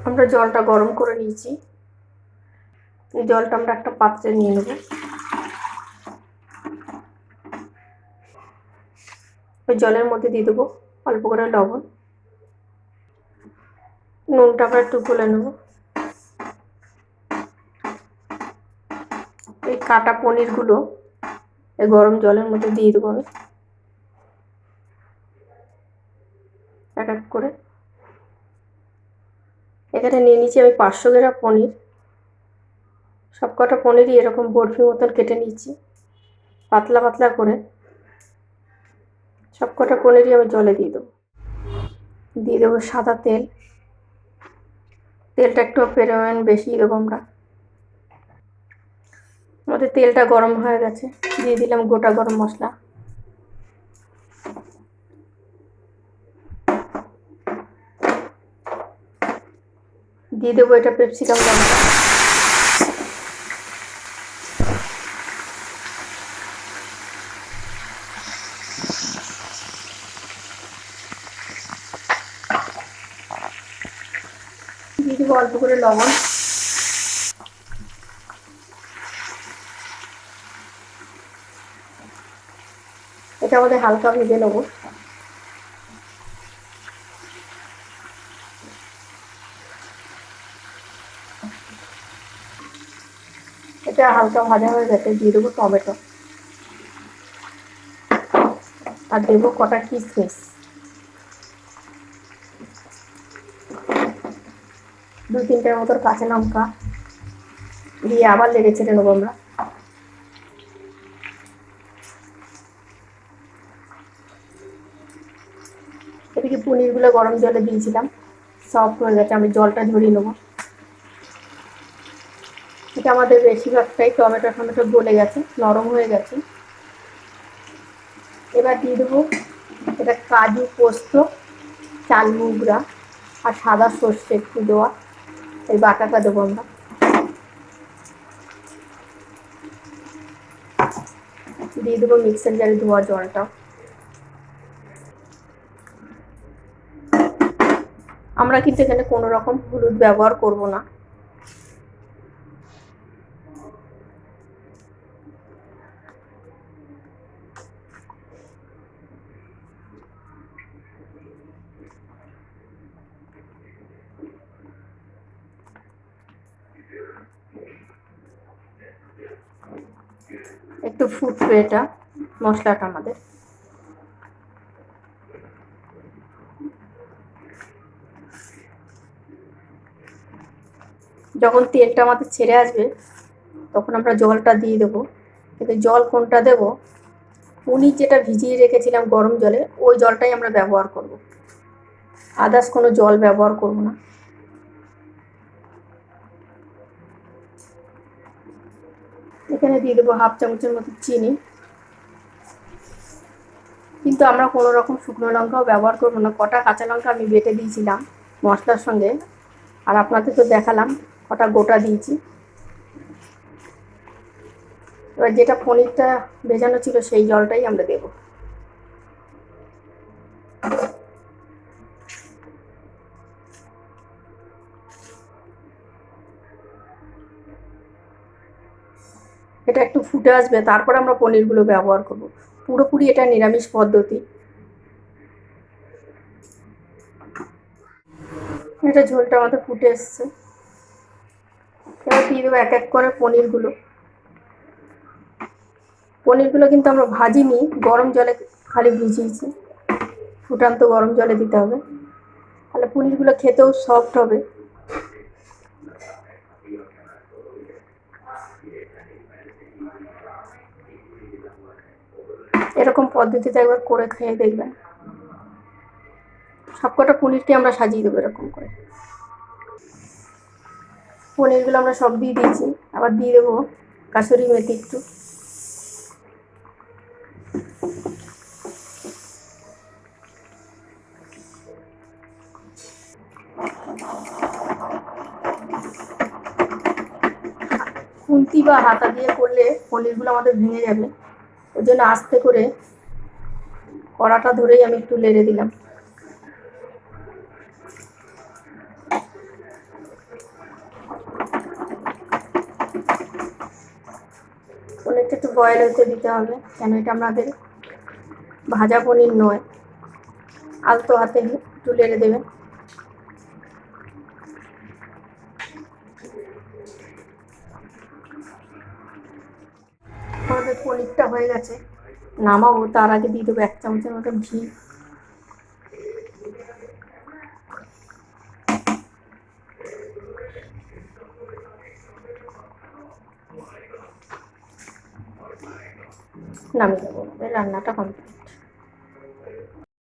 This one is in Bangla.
আমরা জলটা গরম করে নিয়েছি। এই জলটা আমরা একটা পাত্রে নিয়ে নেব। ওই জলের মধ্যে দিয়ে দেবো অল্প করে লবণ, নুনটা আমরা একটু গুলে নেব। এই কাটা পনিরগুলো এই গরম জলের মধ্যে দিয়ে দেবো আমি এক এক করে। এখানে নিয়ে নিয়েছি আমি 500 গ্রাম পনির। সবকটা পনিরই এরকম বরফি মতন কেটে নিয়েছি পাতলা পাতলা করে। সবকটা পনিরই আমি জলে দিয়ে দেবো সাদা তেল। তেলটা একটু পরিমাণ বেশি দেবো আমরা। আমাদের তেলটা গরম হয়ে গেছে, দিয়ে দিলাম গোটা গরম মশলা। দিয়ে দেবো এটা ক্যাপসিকাম লঙ্কা। দিয়ে দেবো অল্প করে লবণ। এটা আমাদের হালকা ভেজে নেবো। এটা হালকা ভাজা হয়ে গেছে, দিয়ে দেবো টমেটো আর দেবো কটা কিশমিশ, 2-3টার মতো কাঁচা লঙ্কা দিয়ে আবার লেগে ছেড়ে নেবো আমরা। এদিকে পনিরগুলো গরম জলে দিয়েছিলাম, সফট হয়ে গেছে, আমি জলটা ঝরিয়ে নেবো। এটা আমাদের বেশিরভাগটাই টমেটো গলে গেছে, নরম হয়ে গেছে। এবার দিয়ে দেবো এটা কাজু, পোস্ত, চাল মুগরা আর সাদা সর্ষে একটু দেওয়া এই বাটাটা দেবো আমরা। দিয়ে দেবো মিক্সার জারে ধোয়া জলটা। আমরা কিন্তু এখানে কোনো রকম হলুদ ব্যবহার করব না। একটু ফুটবে এটা মশলাটা আমাদের। যখন তেলটা আমাদের ছেড়ে আসবে তখন আমরা জলটা দিয়ে দেবো। কিন্তু জল কোনটা দেব, পনির যেটা ভিজিয়ে রেখেছিলাম গরম জলে ওই জলটাই আমরা ব্যবহার করব, আদার্স কোনো জল ব্যবহার করব না। এখানে দিয়ে দেবো 1/2 চামচের মতো চিনি। কিন্তু আমরা কোনো রকম শুকনো লঙ্কাও ব্যবহার করবো না, কটা কাঁচা লঙ্কা আমি বেটে দিয়েছিলাম মশলার সঙ্গে, আর আপনাদের তো দেখালাম কটা গোটা দিয়েছি। এবার যেটা পনিরটা ভেজানো ছিল সেই জলটাই আমরা দেব। এটা একটু ফুটে আসবে, তারপর আমরা পনিরগুলো ব্যবহার করব। পুরোপুরি এটা নিরামিষ পদ্ধতি। এটা ঝোলটা আমাদের ফুটে এসছে। এবার দিয়ে দেবো এক এক করে পনিরগুলো। পনিরগুলো কিন্তু আমরা ভাজিনি, গরম জলে খালি ভিজিয়েছি। ফুটান্ত গরম জলে দিতে হবে, তাহলে পনিরগুলো খেতেও সফট হবে। এরকম পদ্ধতিতে একবার করে খেয়ে দেখবেন। সবকটা পনিরকে আমরা সাজিয়ে দেবো এরকম করে। পনিরগুলো আমরা সব দিয়ে দিয়েছি, আবার দিয়ে দেবো কাসুরি মেথি একটু। খুন্তি বা হাতা দিয়ে করলে পনিরগুলো আমাদের ভেঙে যাবে, ওই জন্য আস্তে করে কড়াটা ধরেই আমি একটু লেড়ে দিলাম। পনিরটা একটু বয়েল হতে দিতে হবে, কেন এটা আমাদের ভাজা পনির নয়। আলতো হাতে একটু নেড়ে দেবেন। আমাদের পনিরটা হয়ে গেছে, নামাবো তার আগে দিয়ে দেবো 1 চামচের মতো ঘি। নামিয়ে দেবো, রান্নাটা কমপ্লিট।